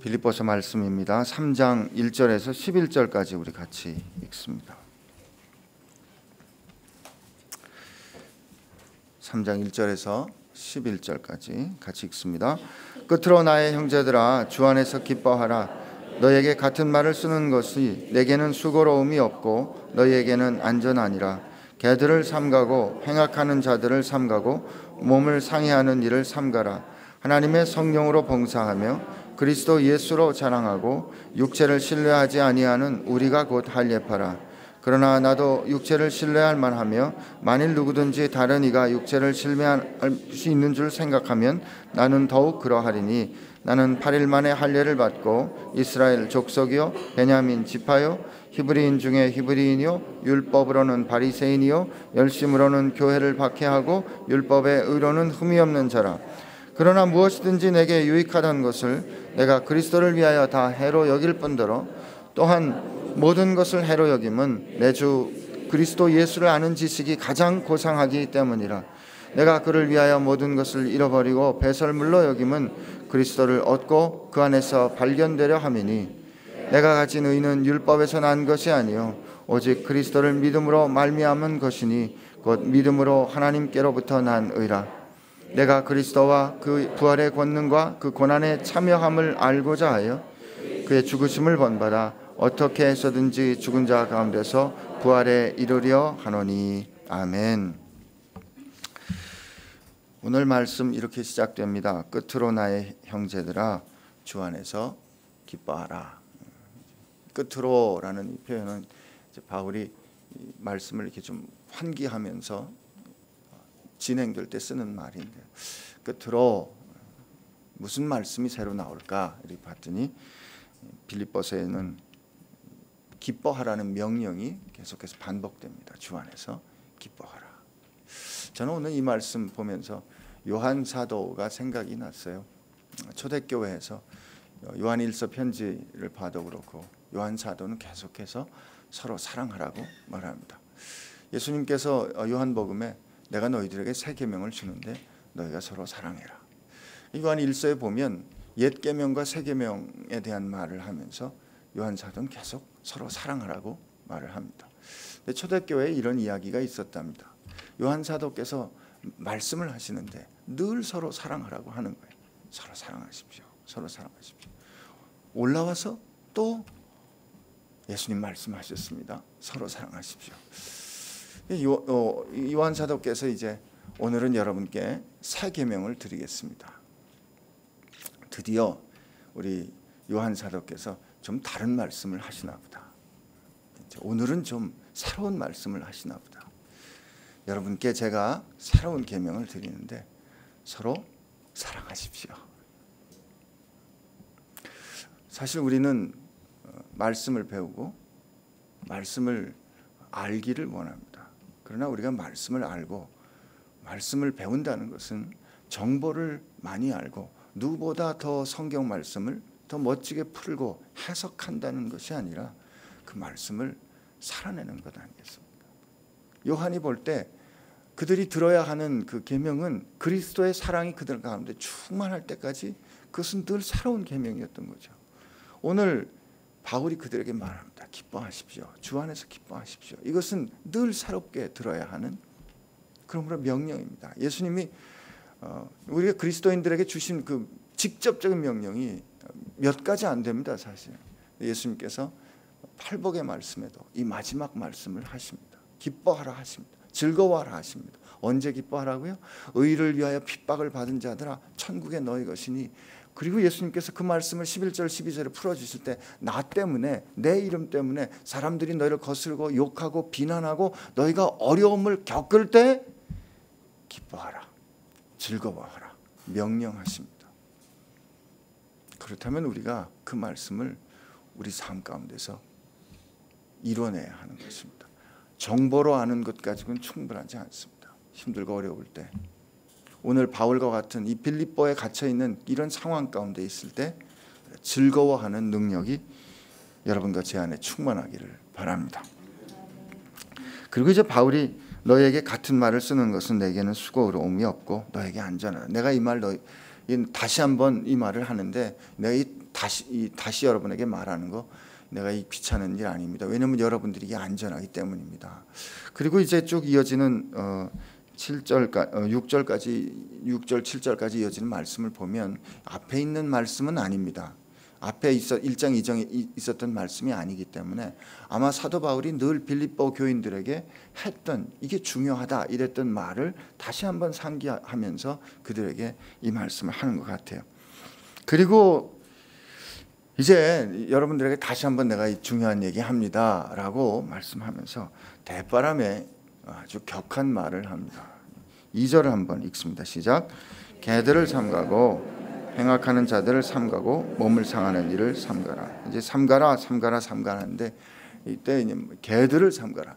빌립보서 말씀입니다. 3장 1절에서 11절까지 우리 같이 읽습니다. 3장 1절에서 11절까지 같이 읽습니다. 끝으로 나의 형제들아, 주 안에서 기뻐하라. 너에게 같은 말을 쓰는 것이 내게는 수고로움이 없고 너희에게는 안전하니라. 개들을 삼가고 행악하는 자들을 삼가고 몸을 상해하는 일을 삼가라. 하나님의 성령으로 봉사하며 그리스도 예수로 자랑하고 육체를 신뢰하지 아니하는 우리가 곧 할례파라. 그러나 나도 육체를 신뢰할 만하며 만일 누구든지 다른 이가 육체를 신뢰할 수 있는 줄 생각하면 나는 더욱 그러하리니 나는 8일 만에 할례를 받고 이스라엘 족속이요 베냐민 지파요 히브리인 중에 히브리인이요 율법으로는 바리새인이요 열심으로는 교회를 박해하고 율법의 의로는 흠이 없는 자라. 그러나 무엇이든지 내게 유익하던 것을 내가 그리스도를 위하여 다 해로 여길 뿐더러 또한 모든 것을 해로 여김은 내 주 그리스도 예수를 아는 지식이 가장 고상하기 때문이라. 내가 그를 위하여 모든 것을 잃어버리고 배설물로 여김은 그리스도를 얻고 그 안에서 발견되려 함이니 내가 가진 의는 율법에서 난 것이 아니요 오직 그리스도를 믿음으로 말미암은 것이니 곧 믿음으로 하나님께로부터 난 의라. 내가 그리스도와 그 부활의 권능과 그 고난에 참여함을 알고자 하여 그의 죽으심을 본받아 어떻게 해서든지 죽은 자 가운데서 부활에 이르려 하노니. 아멘. 오늘 말씀 이렇게 시작됩니다. 끝으로 나의 형제들아, 주 안에서 기뻐하라. 끝으로라는 이 표현은 이제 바울이 말씀을 이렇게 좀 환기하면서 진행될 때 쓰는 말인데, 끝으로 무슨 말씀이 새로 나올까 이렇게 봤더니 빌립보서에는 기뻐하라는 명령이 계속해서 반복됩니다. 주 안에서 기뻐하라. 저는 오늘 이 말씀 보면서 요한 사도가 생각이 났어요. 초대교회에서 요한일서 편지를 봐도 그렇고 요한 사도는 계속해서 서로 사랑하라고 말합니다. 예수님께서 요한복음에 내가 너희들에게 새 계명을 주는데 너희가 서로 사랑해라. 요한 1서에 보면 옛 계명과 새 계명에 대한 말을 하면서 요한 사도는 계속 서로 사랑하라고 말을 합니다. 근데 초대교회에 이런 이야기가 있었답니다. 요한 사도께서 말씀을 하시는데 늘 서로 사랑하라고 하는 거예요. 서로 사랑하십시오. 서로 사랑하십시오. 올라와서 또 예수님 말씀하셨습니다. 서로 사랑하십시오. 요한 사도께서 이제 오늘은 여러분께 새 계명을 드리겠습니다. 드디어 우리 요한 사도께서 좀 다른 말씀을 하시나 보다. 오늘은 좀 새로운 말씀을 하시나 보다. 여러분께 제가 새로운 계명을 드리는데 서로 사랑하십시오. 사실 우리는 말씀을 배우고 말씀을 알기를 원합니다. 그러나 우리가 말씀을 알고 말씀을 배운다는 것은 정보를 많이 알고 누구보다 더 성경 말씀을 더 멋지게 풀고 해석한다는 것이 아니라 그 말씀을 살아내는 것 아니겠습니까? 요한이 볼 때 그들이 들어야 하는 그 계명은 그리스도의 사랑이 그들 가운데 충만할 때까지 그것은 늘 새로운 계명이었던 거죠. 오늘 바울이 그들에게 말합니다. 기뻐하십시오. 주 안에서 기뻐하십시오. 이것은 늘 새롭게 들어야 하는 그러므로 명령입니다. 예수님이 우리가 그리스도인들에게 주신 그 직접적인 명령이 몇 가지 안 됩니다. 사실 예수님께서 팔복의 말씀에도 이 마지막 말씀을 하십니다. 기뻐하라 하십니다. 즐거워하라 하십니다. 언제 기뻐하라고요? 의를 위하여 핍박을 받은 자들아 천국에 너희 것이니. 그리고 예수님께서 그 말씀을 11절 12절에 풀어주실 때 나 때문에 내 이름 때문에 사람들이 너희를 거슬고 욕하고 비난하고 너희가 어려움을 겪을 때 기뻐하라 즐거워하라 명령하십니다. 그렇다면 우리가 그 말씀을 우리 삶 가운데서 이뤄내야 하는 것입니다. 정보로 아는 것 가지고는 충분하지 않습니다. 힘들고 어려울 때 오늘 바울과 같은 이 빌립보에 갇혀있는 이런 상황 가운데 있을 때 즐거워하는 능력이 여러분과 제 안에 충만하기를 바랍니다. 그리고 이제 바울이 너에게 같은 말을 쓰는 것은 내게는 수고로움이 없고 너에게 안전하다. 내가 이 말 다시 한번 이 말을 하는데 내가 다시 여러분에게 말하는 거 내가 이 귀찮은 일 아닙니다. 왜냐하면 여러분들이 이게 안전하기 때문입니다. 그리고 이제 쭉 이어지는 6절까지 6절 7절까지 이어지는 말씀을 보면 앞에 있는 말씀은 아닙니다. 앞에 1장 2장에 있었던 말씀이 아니기 때문에 아마 사도 바울이 늘 빌립보 교인들에게 했던 이게 중요하다 이랬던 말을 다시 한번 상기하면서 그들에게 이 말씀을 하는 것 같아요. 그리고 이제 여러분들에게 다시 한번 내가 이 중요한 얘기합니다 라고 말씀하면서 대바람에 아주 격한 말을 합니다. 2절을 한번 읽습니다. 시작. 개들을 삼가고 행악하는 자들을 삼가고 몸을 상하는 일을 삼가라. 이제 삼가라는데 이때 개들을 삼가라.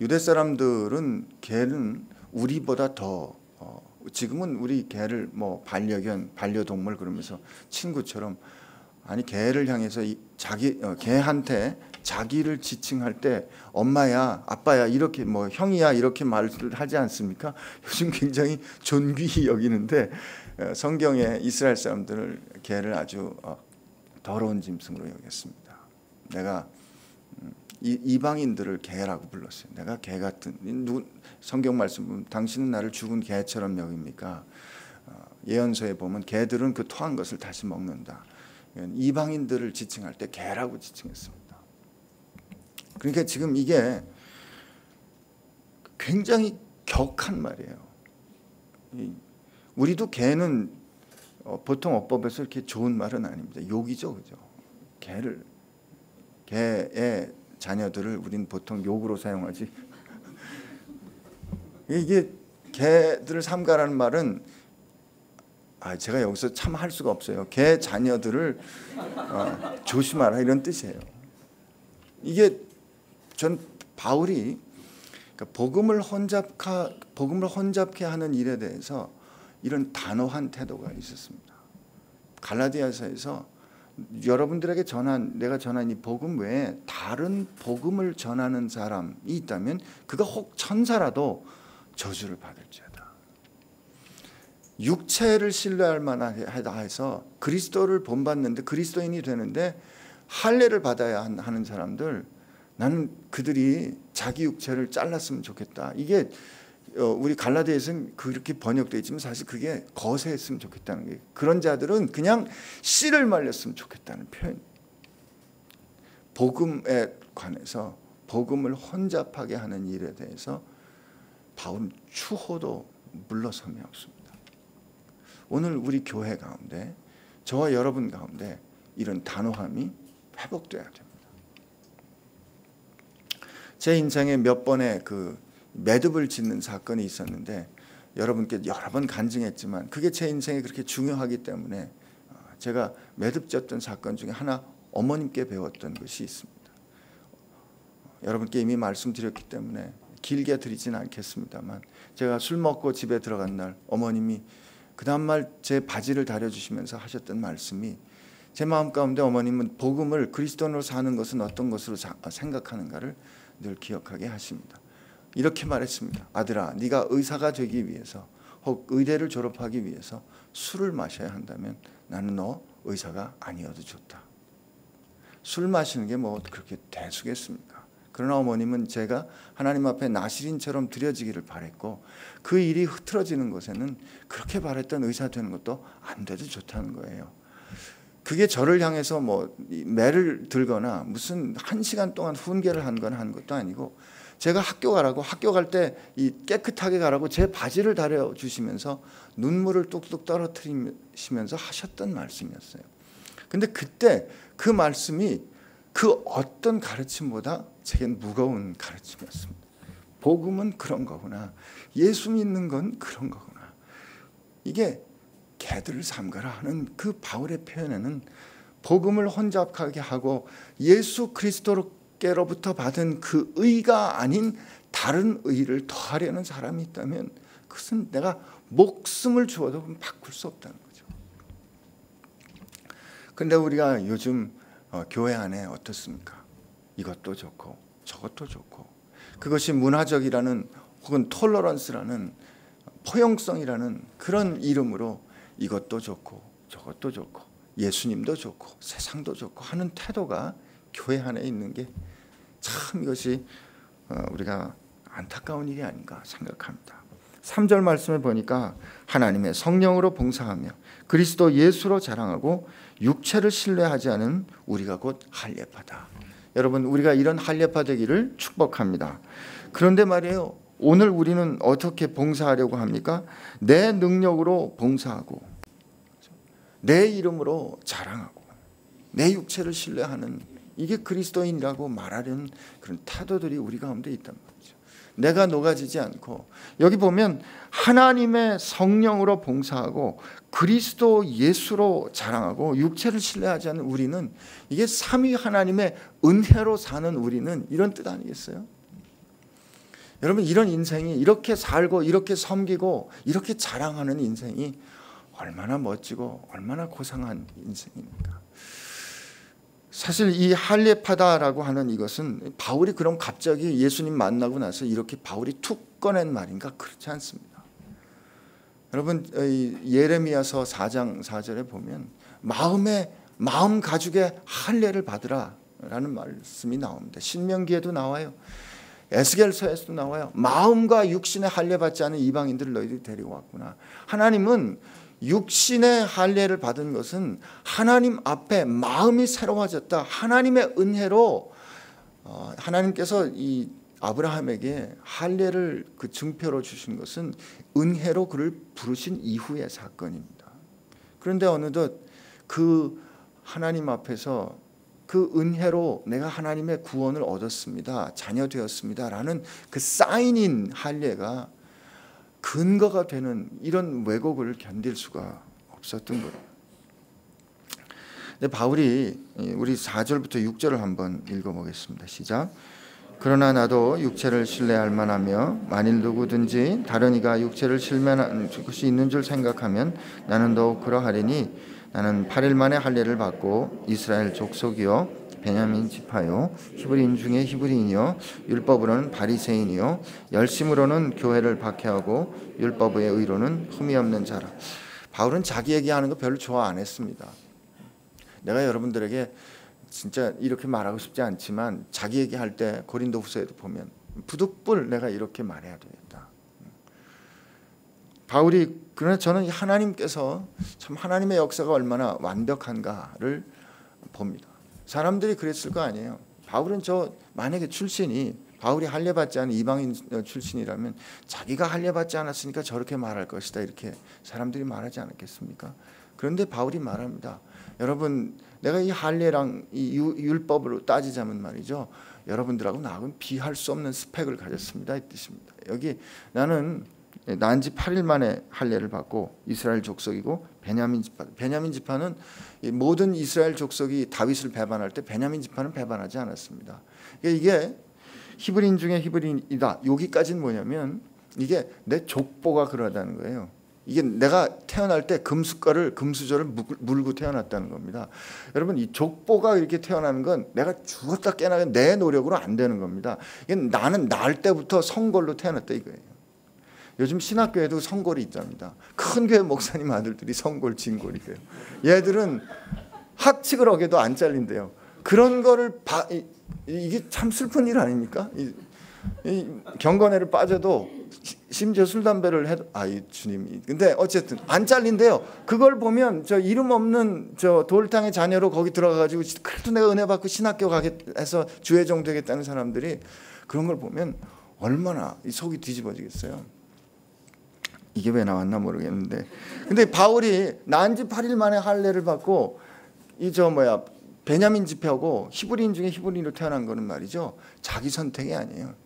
유대 사람들은 개는 우리보다 더 지금은 우리 개를 뭐 반려견, 반려동물 그러면서 친구처럼 아니 개를 향해서 개한테 자기를 지칭할 때 엄마야, 아빠야 이렇게 뭐 형이야 이렇게 말을 하지 않습니까? 요즘 굉장히 존귀히 여기는데 성경에 이스라엘 사람들을 개를 아주 더러운 짐승으로 여겼습니다. 내가 이방인들을 개라고 불렀어요. 내가 개 같은 성경 말씀 보면 당신은 나를 죽은 개처럼 여깁니까? 예언서에 보면 개들은 그 토한 것을 다시 먹는다. 이방인들을 지칭할 때 개라고 지칭했습니다. 그러니까 지금 이게 굉장히 격한 말이에요. 우리도 개는 보통 어법에서 이렇게 좋은 말은 아닙니다. 욕이죠, 그죠? 개의 자녀들을 우리는 보통 욕으로 사용하지. 이게 개들을 삼가라는 말은 제가 여기서 참 할 수가 없어요. 개 자녀들을 조심하라 이런 뜻이에요. 이게 전 바울이 복음을 혼잡케 하는 일에 대해서 이런 단호한 태도가 있었습니다. 갈라디아서에서 여러분들에게 내가 전한 이 복음 외에 다른 복음을 전하는 사람이 있다면 그가 혹 천사라도 저주를 받을지어다. 육체를 신뢰할 만하다 해서 그리스도를 본받는데 그리스도인이 되는데 할례를 받아야 하는 사람들, 나는 그들이 자기 육체를 잘랐으면 좋겠다. 이게 우리 갈라디아에서는 그렇게 번역되어 있지만 사실 그게 거세했으면 좋겠다는 게, 그런 자들은 그냥 씨를 말렸으면 좋겠다는 표현. 복음에 관해서 복음을 혼잡하게 하는 일에 대해서 바울은 추호도 물러섬이 없습니다. 오늘 우리 교회 가운데 저와 여러분 가운데 이런 단호함이 회복돼야 됩니다. 제 인생에 몇 번의 매듭을 짓는 사건이 있었는데 여러분께 여러 번 간증했지만 그게 제 인생에 그렇게 중요하기 때문에 제가 매듭 졌던 사건 중에 하나 어머님께 배웠던 것이 있습니다. 여러분께 이미 말씀드렸기 때문에 길게 드리진 않겠습니다만 제가 술 먹고 집에 들어간 날 어머님이 그 다음날 제 바지를 다려주시면서 하셨던 말씀이, 제 마음 가운데 어머님은 복음을 그리스도인으로 사는 것은 어떤 것으로 생각하는가를 늘 기억하게 하십니다. 이렇게 말했습니다. 아들아, 네가 의사가 되기 위해서 혹 의대를 졸업하기 위해서 술을 마셔야 한다면 나는 너 의사가 아니어도 좋다. 술 마시는 게 뭐 그렇게 대수겠습니까? 그러나 어머님은 제가 하나님 앞에 나시린처럼 드려지기를 바랬고 그 일이 흐트러지는 것에는 그렇게 바랬던 의사 되는 것도 안 돼도 좋다는 거예요. 그게 저를 향해서 뭐 매를 들거나 무슨 1시간 동안 훈계를 한 것도 아니고 제가 학교 가라고, 학교 갈 때 이 깨끗하게 가라고 제 바지를 다려 주시면서 눈물을 뚝뚝 떨어뜨리시면서 하셨던 말씀이었어요. 근데 그때 그 말씀이 그 어떤 가르침보다 제겐 무거운 가르침이었습니다. 복음은 그런 거구나. 예수 믿는 건 그런 거구나. 이게 개들을 삼가라 하는 그 바울의 표현에는 복음을 혼잡하게 하고 예수 그리스도께로부터 받은 그 의가 아닌 다른 의를 더하려는 사람이 있다면 그것은 내가 목숨을 주어도 바꿀 수 없다는 거죠. 그런데 우리가 요즘 교회 안에 어떻습니까? 이것도 좋고 저것도 좋고, 그것이 문화적이라는 혹은 톨러런스라는 포용성이라는 그런 이름으로 이것도 좋고 저것도 좋고 예수님도 좋고 세상도 좋고 하는 태도가 교회 안에 있는 게 참 이것이 우리가 안타까운 일이 아닌가 생각합니다. 3절 말씀을 보니까 하나님의 성령으로 봉사하며 그리스도 예수로 자랑하고 육체를 신뢰하지 않은 우리가 곧 할례파다. 여러분, 우리가 이런 할례파 되기를 축복합니다. 그런데 말이에요, 오늘 우리는 어떻게 봉사하려고 합니까? 내 능력으로 봉사하고 내 이름으로 자랑하고 내 육체를 신뢰하는, 이게 그리스도인이라고 말하려는 그런 태도들이 우리 가운데 있단 말이죠. 내가 녹아지지 않고, 여기 보면 하나님의 성령으로 봉사하고 그리스도 예수로 자랑하고 육체를 신뢰하지 않는 우리는, 이게 삼위 하나님의 은혜로 사는 우리는, 이런 뜻 아니겠어요? 여러분, 이런 인생이, 이렇게 살고 이렇게 섬기고 이렇게 자랑하는 인생이 얼마나 멋지고 얼마나 고상한 인생입니까? 사실 이 할례파다라고 하는 이것은 바울이 그럼 갑자기 예수님 만나고 나서 이렇게 바울이 툭 꺼낸 말인가? 그렇지 않습니다. 여러분, 예레미야서 4장 4절에 보면 마음 가죽의 할례를 받으라 라는 말씀이 나옵니다. 신명기에도 나와요. 에스겔서에서도 나와요. 마음과 육신의 할례 받지 않은 이방인들을 너희들이 데리고 왔구나. 하나님은 육신의 할례를 받은 것은 하나님 앞에 마음이 새로워졌다. 하나님의 은혜로 하나님께서 이 아브라함에게 할례를 그 증표로 주신 것은 은혜로 그를 부르신 이후의 사건입니다. 그런데 어느덧 그 하나님 앞에서 그 은혜로 내가 하나님의 구원을 얻었습니다, 자녀 되었습니다 라는 그 사인인 할례가 근거가 되는 이런 왜곡을 견딜 수가 없었던 거예요. 근데 바울이, 우리 4절부터 6절을 한번 읽어보겠습니다. 시작. 그러나 나도 육체를 신뢰할 만하며 만일 누구든지 다른 이가 육체를 신뢰하는 것이 있는 줄 생각하면 나는 더욱 그러하리니 나는 8일 만에 할례를 받고 이스라엘 족속이요 베냐민 지파요 히브리인 중에 히브리인이요 율법으로는 바리새인이요 열심으로는 교회를 박해하고 율법의 의로는 흠이 없는 자라. 바울은 자기 얘기하는 거 별로 좋아 안 했습니다. 내가 여러분들에게 진짜 이렇게 말하고 싶지 않지만 자기 얘기할 때 고린도후서에도 보면 부득불 내가 이렇게 말해야 되겠다. 바울이, 그러나 저는 하나님께서 참 하나님의 역사가 얼마나 완벽한가를 봅니다. 사람들이 그랬을 거 아니에요. 바울은 만약에 출신이 바울이 할례 받지 않은 이방인 출신이라면 자기가 할례 받지 않았으니까 저렇게 말할 것이다, 이렇게 사람들이 말하지 않았겠습니까? 그런데 바울이 말합니다. 여러분, 내가 이 할례랑 이 율법으로 따지자면 말이죠, 여러분들하고 나하고는 비할 수 없는 스펙을 가졌습니다, 이 뜻입니다. 여기 나는 난지 8일 만에 할례를 받고 이스라엘 족속이고 베냐민 지파. 베냐민 지파는 모든 이스라엘 족속이 다윗을 배반할 때 베냐민 지파는 배반하지 않았습니다. 이게 히브리인 중에 히브리인이다. 여기까지는 뭐냐면 이게 내 족보가 그러다는 거예요. 이게 내가 태어날 때 금수저를 물고 태어났다는 겁니다. 여러분, 이 족보가 이렇게 태어나는 건 내가 죽었다 깨어나는 내 노력으로 안 되는 겁니다. 이게 나는 날 때부터 성골로 태어났다 이거예요. 요즘 신학교에도 성골이 있답니다. 큰 교회 목사님 아들들이 성골, 진골이래요. 얘들은 학칙을 어겨도 안 잘린대요. 그런 거를 이게 참 슬픈 일 아닙니까? 이 경건회를 빠져도 심지어 술 담배를 해도 주님이, 근데 어쨌든 안 잘린대요. 그걸 보면 저 이름 없는 저 돌탕의 자녀로 거기 들어가가지고 그래도 내가 은혜 받고 신학교 가겠해서 주회종 되겠다는 사람들이 그런 걸 보면 얼마나 속이 뒤집어지겠어요. 이게 왜 나왔나 모르겠는데, 근데 바울이 난지 8일 만에 할례를 받고 베냐민 지파하고 히브리인 중에 히브리인으로 태어난 거는 말이죠, 자기 선택이 아니에요.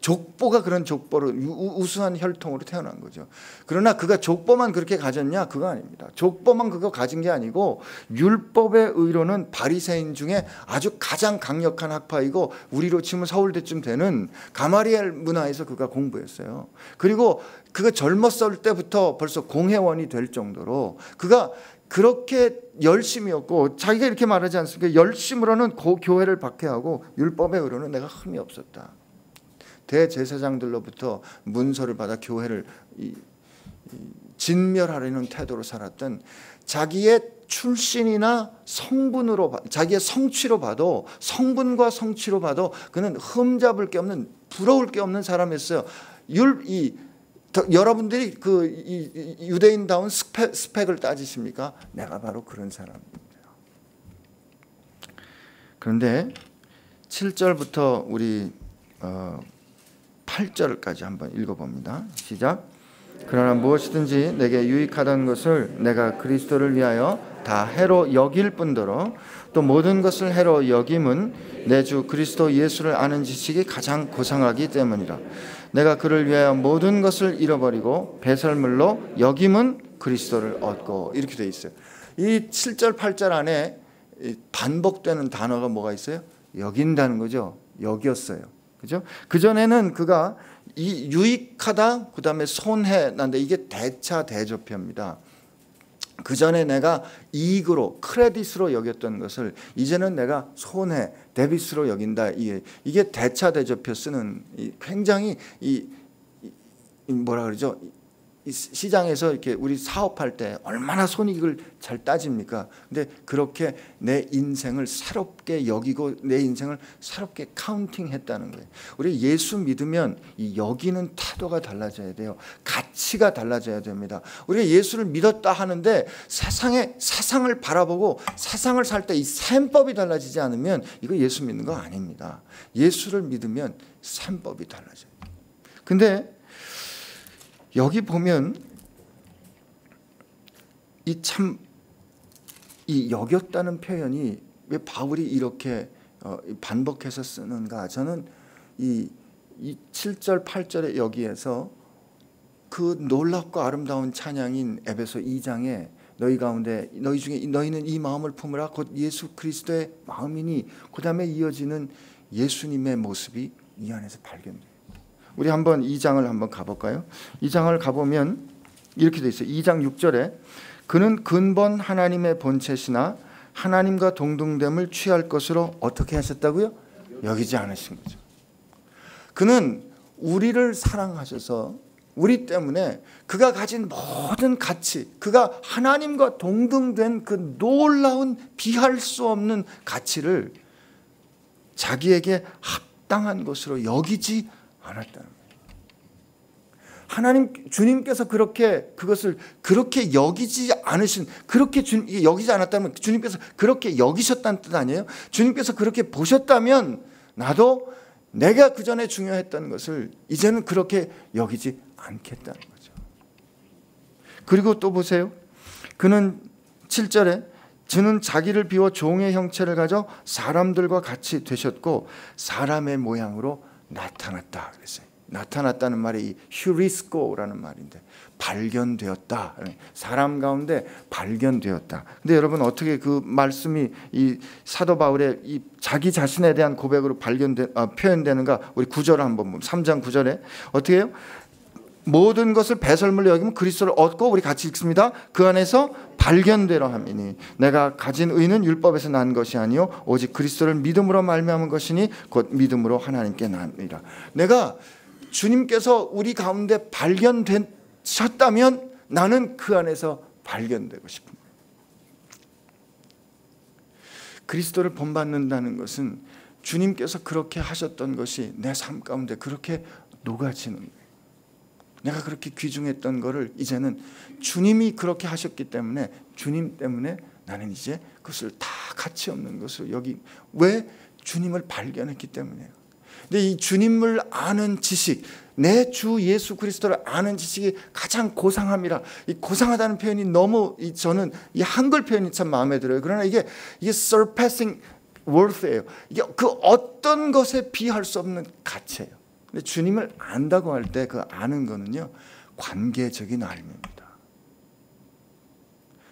족보가 그런 족보로 우수한 혈통으로 태어난 거죠. 그러나 그가 족보만 그렇게 가졌냐? 그거 아닙니다. 족보만 그거 가진 게 아니고 율법의 의로는 바리새인 중에 아주 가장 강력한 학파이고 우리로 치면 서울대쯤 되는 가마리엘 문화에서 그가 공부했어요. 그리고 그가 젊었을 때부터 벌써 공회원이 될 정도로 그가 그렇게 열심이었고, 자기가 이렇게 말하지 않습니까? 열심으로는 교회를 박해하고 율법의 의로는 내가 흠이 없었다. 대제사장들로부터 문서를 받아 교회를 진멸하려는 태도로 살았던, 자기의 출신이나 성분으로, 자기의 성취로 봐도, 성분과 성취로 봐도 그는 흠잡을 게 없는, 부러울 게 없는 사람이었어요. 여러분들이 그 유대인다운 스펙을 따지십니까? 내가 바로 그런 사람입니다. 그런데 7절부터 우리 8절까지 한번 읽어봅니다. 시작. 그러나 무엇이든지 내게 유익하던 것을 내가 그리스도를 위하여 다 해로 여길 뿐더러 또 모든 것을 해로 여김은 내 주 그리스도 예수를 아는 지식이 가장 고상하기 때문이라. 내가 그를 위하여 모든 것을 잃어버리고 배설물로 여김은 그리스도를 얻고. 이렇게 돼 있어요. 이 7절 8절 안에 반복되는 단어가 뭐가 있어요? 여긴다는 거죠. 여겼어요. 그죠? 그전에는 그가 이 유익하다, 그 다음에 손해 난데, 이게 대차 대조표입니다. 그 전에 내가 이익으로, 크레딧으로 여겼던 것을 이제는 내가 손해, 데빗으로 여긴다. 이게 대차 대조표 쓰는 굉장히 뭐라 그러죠? 이 시장에서 이렇게 우리 사업할 때 얼마나 손익을 잘 따집니까? 근데 그렇게 내 인생을 새롭게 여기고 내 인생을 새롭게 카운팅했다는 거예요. 우리 예수 믿으면 이 여기는 태도가 달라져야 돼요. 가치가 달라져야 됩니다. 우리가 예수를 믿었다 하는데 세상을 바라보고 세상을 살 때 이 셈법이 달라지지 않으면 이거 예수 믿는 거 아닙니다. 예수를 믿으면 셈법이 달라져요. 근데 여기 보면 이 여겼다는 표현이 왜 바울이 이렇게 반복해서 쓰는가? 저는 이 7절 8절의 여기에서 그 놀랍고 아름다운 찬양인 에베소 2장에 너희 가운데 너희 중에 너희는 이 마음을 품으라 곧 예수 그리스도의 마음이니, 그 다음에 이어지는 예수님의 모습이 이 안에서 발견돼요. 우리 한번 2장을 한번 가볼까요? 2장을 가보면 이렇게 돼 있어요. 2장 6절에 그는 근본 하나님의 본체시나 하나님과 동등됨을 취할 것으로 어떻게 하셨다고요? 여기지 않으신 거죠. 그는 우리를 사랑하셔서 우리 때문에 그가 가진 모든 가치, 그가 하나님과 동등된 그 놀라운 비할 수 없는 가치를 자기에게 합당한 것으로 여기지 않았다는 거예요. 주님께서 그것을 그렇게 여기지 않으신, 그렇게 여기지 않았다면 주님께서 그렇게 여기셨다는 뜻 아니에요? 주님께서 그렇게 보셨다면 나도 내가 그 전에 중요했던 것을 이제는 그렇게 여기지 않겠다는 거죠. 그리고 또 보세요. 그는 7절에 저는 자기를 비워 종의 형체를 가져 사람들과 같이 되셨고 사람의 모양으로 나타났다 그랬어요. 나타났다는 말이 이 휴리스코라는 말인데, 발견되었다. 사람 가운데 발견되었다. 근데 여러분 어떻게 그 말씀이 이 사도 바울의 이 자기 자신에 대한 고백으로 표현되는가? 우리 9절을 한번 보면 3장 9절에 어떻게 해요? 모든 것을 배설물로 여기면 그리스도를 얻고, 우리 같이 읽습니다. 그 안에서 발견되려 함이니 내가 가진 의는 율법에서 난 것이 아니요 오직 그리스도를 믿음으로 말미암은 것이니 곧 믿음으로 하나님께 나니라. 내가 주님께서 우리 가운데 발견되셨다면 나는 그 안에서 발견되고 싶은 거예요. 그리스도를 본받는다는 것은 주님께서 그렇게 하셨던 것이 내 삶 가운데 그렇게 녹아지는 거예요. 내가 그렇게 귀중했던 거를 이제는 주님이 그렇게 하셨기 때문에, 주님 때문에 나는 이제 그것을 다 가치 없는 것을 여기, 왜? 주님을 발견했기 때문이에요. 근데 이 주님을 아는 지식, 내 주 예수 그리스도를 아는 지식이 가장 고상함이라. 이 고상하다는 표현이 너무, 저는 이 한글 표현이 참 마음에 들어요. 그러나 이게 surpassing worth예요. 이게 그 어떤 것에 비할 수 없는 가치예요. 근데 주님을 안다고 할 때 그 아는 거는요, 관계적인 알입니다.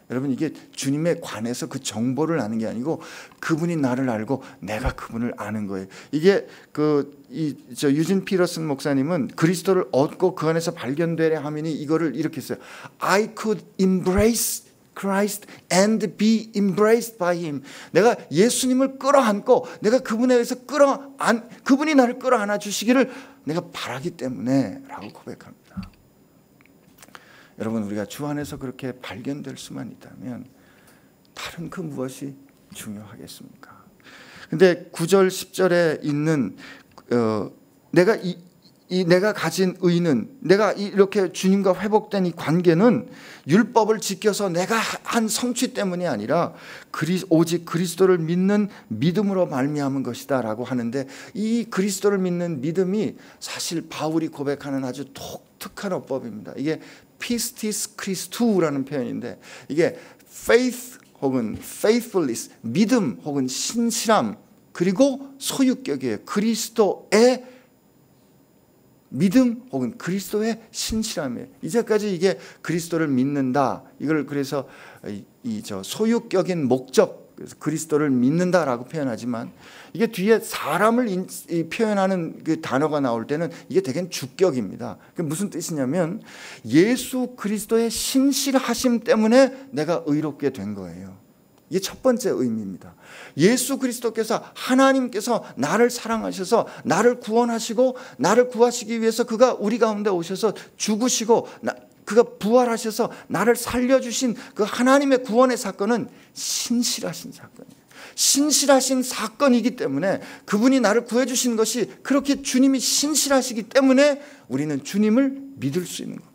여러분, 이게 주님에 관해서 그 정보를 아는 게 아니고 그분이 나를 알고 내가 그분을 아는 거예요. 이게 유진 피터슨 목사님은 그리스도를 얻고 그 안에서 발견되려 하면이 이거를 이렇게 했어요. I could embrace Christ and be embraced by him. 내가 예수님을 끌어안고 내가 그분에 의해서 그분이 나를 끌어안아 주시기를 내가 바라기 때문에 라고 고백합니다. 여러분, 우리가 주 안에서 그렇게 발견될 수만 있다면 다른 그 무엇이 중요하겠습니까? 근데 9절 10절에 있는 내가 가진 의는, 내가 이렇게 주님과 회복된 이 관계는 율법을 지켜서 내가 한 성취 때문이 아니라 오직 그리스도를 믿는 믿음으로 말미암은 것이다 라고 하는데, 이 그리스도를 믿는 믿음이 사실 바울이 고백하는 아주 독특한 어법입니다. 이게 피스티스 크리스투라는 표현인데, 이게 faith 혹은 faithfulness, 믿음 혹은 신실함, 그리고 소유격이에요. 그리스도의 믿음 혹은 그리스도의 신실함이에요. 이제까지 이게 그리스도를 믿는다, 이걸 그래서 소유격인 목적, 그래서 그리스도를 믿는다라고 표현하지만, 이게 뒤에 사람을 표현하는 그 단어가 나올 때는 이게 대개는 주격입니다. 그게 무슨 뜻이냐면 예수 그리스도의 신실하심 때문에 내가 의롭게 된 거예요. 이게 첫 번째 의미입니다. 예수 그리스도께서, 하나님께서 나를 사랑하셔서 나를 구원하시고 나를 구하시기 위해서 그가 우리 가운데 오셔서 죽으시고 그가 부활하셔서 나를 살려주신 그 하나님의 구원의 사건은 신실하신 사건이에요. 신실하신 사건이기 때문에, 그분이 나를 구해주신 것이 그렇게 주님이 신실하시기 때문에 우리는 주님을 믿을 수 있는 겁니다.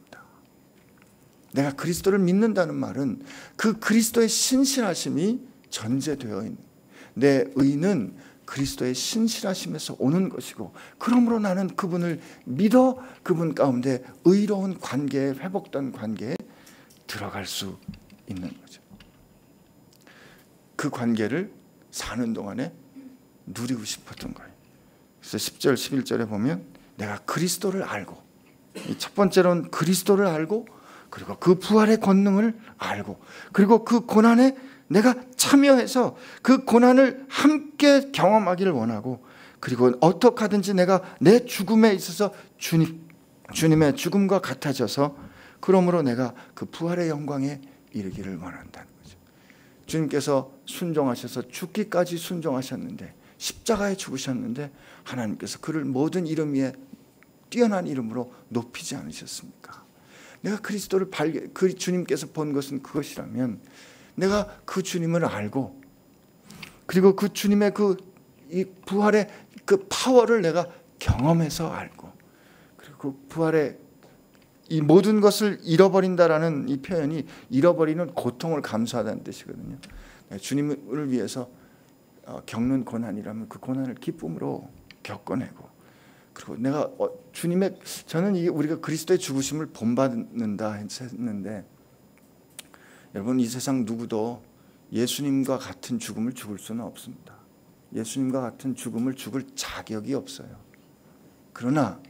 내가 그리스도를 믿는다는 말은 그 그리스도의 신실하심이 전제되어 있는, 내 의는 그리스도의 신실하심에서 오는 것이고, 그러므로 나는 그분을 믿어 그분 가운데 의로운 관계에, 회복된 관계에 들어갈 수 있는 거죠. 그 관계를 사는 동안에 누리고 싶었던 거예요. 그래서 10절 11절에 보면 내가 그리스도를 알고, 첫 번째로는 그리스도를 알고, 그리고 그 부활의 권능을 알고, 그리고 그 고난에 내가 참여해서 그 고난을 함께 경험하기를 원하고, 그리고 어떻게 하든지 내가 내 죽음에 있어서 주님의 죽음과 같아져서, 그러므로 내가 그 부활의 영광에 이르기를 원한다는 거죠. 주님께서 순종하셔서 죽기까지 순종하셨는데, 십자가에 죽으셨는데 하나님께서 그를 모든 이름 위에 뛰어난 이름으로 높이지 않으셨습니까? 내가 그리스도를 그 주님께서 본 것은 그것이라면, 내가 그 주님을 알고, 그리고 그 주님의 이 부활의 그 파워를 내가 경험해서 알고, 그리고 그 부활의 이 모든 것을 잃어버린다라는 이 표현이 잃어버리는 고통을 감수하다는 뜻이거든요. 주님을 위해서 겪는 고난이라면 그 고난을 기쁨으로 겪어내고, 그리고 내가 주님의, 저는 이게 우리가 그리스도의 죽으심을 본받는다 했는데, 여러분, 이 세상 누구도 예수님과 같은 죽음을 죽을 수는 없습니다. 예수님과 같은 죽음을 죽을 자격이 없어요. 그러나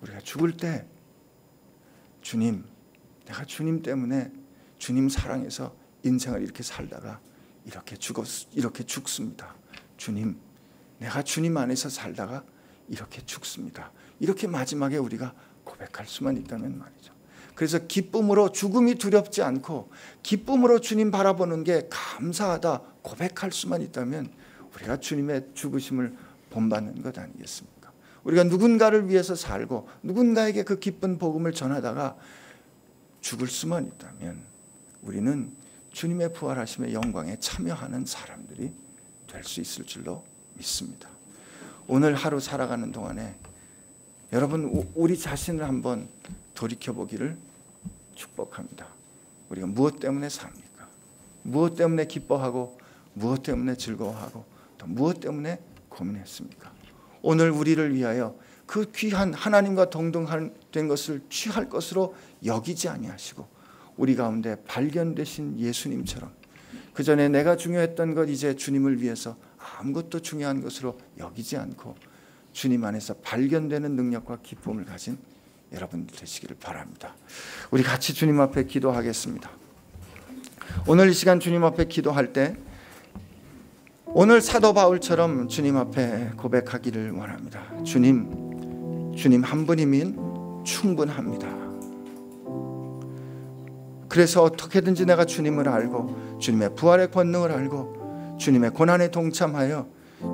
우리가 죽을 때 주님, 내가 주님 때문에, 주님 사랑해서 인생을 이렇게 살다가 이렇게 죽습니다. 주님, 내가 주님 안에서 살다가 이렇게 죽습니다. 이렇게 마지막에 우리가 고백할 수만 있다면 말이죠. 그래서 기쁨으로, 죽음이 두렵지 않고 기쁨으로 주님 바라보는 게 감사하다 고백할 수만 있다면 우리가 주님의 죽으심을 본받는 것 아니겠습니까? 우리가 누군가를 위해서 살고 누군가에게 그 기쁜 복음을 전하다가 죽을 수만 있다면 우리는 주님의 부활하심의 영광에 참여하는 사람들이 될 수 있을 줄로 믿습니다. 오늘 하루 살아가는 동안에 여러분, 우리 자신을 한번 돌이켜보기를 축복합니다. 우리가 무엇 때문에 삽니까? 무엇 때문에 기뻐하고, 무엇 때문에 즐거워하고, 또 무엇 때문에 고민했습니까? 오늘 우리를 위하여 그 귀한 하나님과 동등된 것을 취할 것으로 여기지 아니하시고, 우리 가운데 발견되신 예수님처럼 그 전에 내가 중요했던 것 이제 주님을 위해서 아무것도 중요한 것으로 여기지 않고 주님 안에서 발견되는 능력과 기쁨을 가진 여러분들 되시기를 바랍니다. 우리 같이 주님 앞에 기도하겠습니다. 오늘 이 시간 주님 앞에 기도할 때 오늘 사도 바울처럼 주님 앞에 고백하기를 원합니다. 주님 한 분이면 충분합니다. 그래서 어떻게든지 내가 주님을 알고 주님의 부활의 권능을 알고 주님의 고난에 동참하여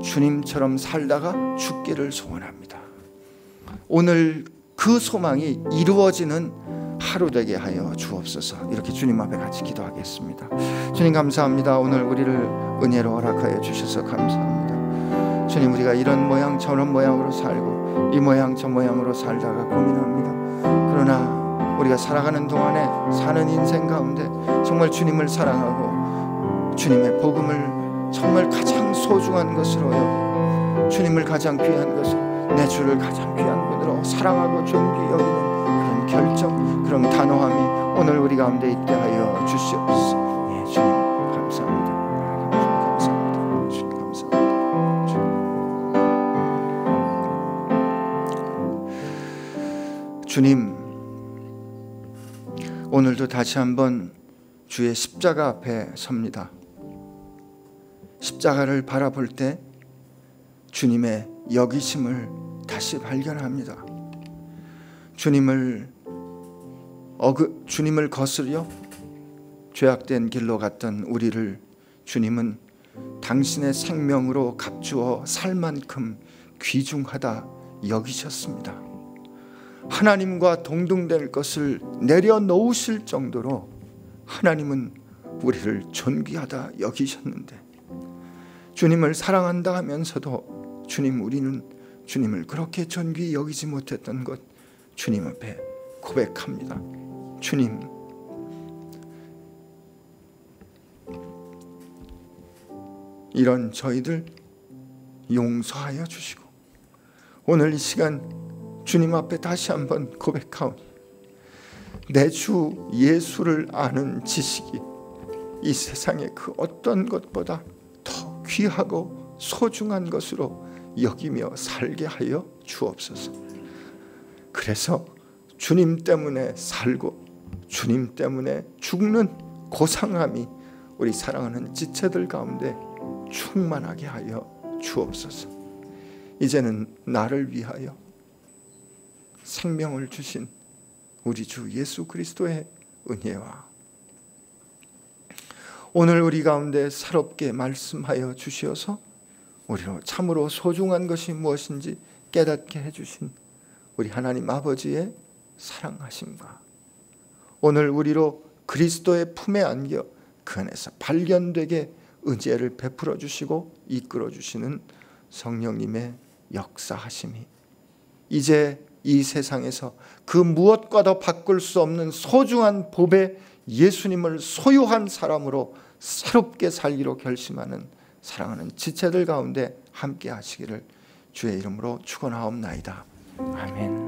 주님처럼 살다가 죽기를 소원합니다. 오늘 그 소망이 이루어지는 하루 되게 하여 주옵소서. 이렇게 주님 앞에 같이 기도하겠습니다. 주님 감사합니다. 오늘 우리를 은혜로 허락하여 주셔서 감사합니다. 주님, 우리가 이런 모양 저런 모양으로 살고 이 모양 저 모양으로 살다가 고민합니다. 그러나 우리가 살아가는 동안에 사는 인생 가운데 정말 주님을 사랑하고 주님의 복음을 정말 가장 소중한 것으로 여기고 주님을 가장 귀한 것으로, 내 주를 가장 귀한 분으로 사랑하고 존귀 여기는 그런 결정, 그런 단호함이 오늘 우리 가운데 있게 하여 주시옵소서. 예, 주님 감사합니다. 감사합니다. 주님 감사합니다. 주님, 오늘도 다시 한번 주의 십자가 앞에 섭니다. 십자가를 바라볼 때 주님의 여기심을 다시 발견합니다. 주님을 거스려 죄악된 길로 갔던 우리를 주님은 당신의 생명으로 값주어 살 만큼 귀중하다 여기셨습니다. 하나님과 동등될 것을 내려놓으실 정도로 하나님은 우리를 존귀하다 여기셨는데, 주님을 사랑한다 하면서도 우리는 주님을 그렇게 존귀히 여기지 못했던 것 주님 앞에 고백합니다. 주님, 이런 저희들 용서하여 주시고 오늘 이 시간 주님 앞에 다시 한번 고백하오니 내 주 예수를 아는 지식이 이 세상의 그 어떤 것보다 더 귀하고 소중한 것으로 여기며 살게 하여 주옵소서. 그래서 주님 때문에 살고 주님 때문에 죽는 고상함이 우리 사랑하는 지체들 가운데 충만하게 하여 주옵소서. 이제는 나를 위하여 생명을 주신 우리 주 예수 그리스도의 은혜와 오늘 우리 가운데 새롭게 말씀하여 주시어서 우리로 참으로 소중한 것이 무엇인지 깨닫게 해주신 우리 하나님 아버지의 사랑하심과 오늘 우리로 그리스도의 품에 안겨 그 안에서 발견되게 은혜를 베풀어 주시고 이끌어 주시는 성령님의 역사하심이 이제 이 세상에서 그 무엇과도 바꿀 수 없는 소중한 법의 예수님을 소유한 사람으로 새롭게 살기로 결심하는 사랑하는 지체들 가운데 함께 하시기를 주의 이름으로 축원하옵나이다. 아멘.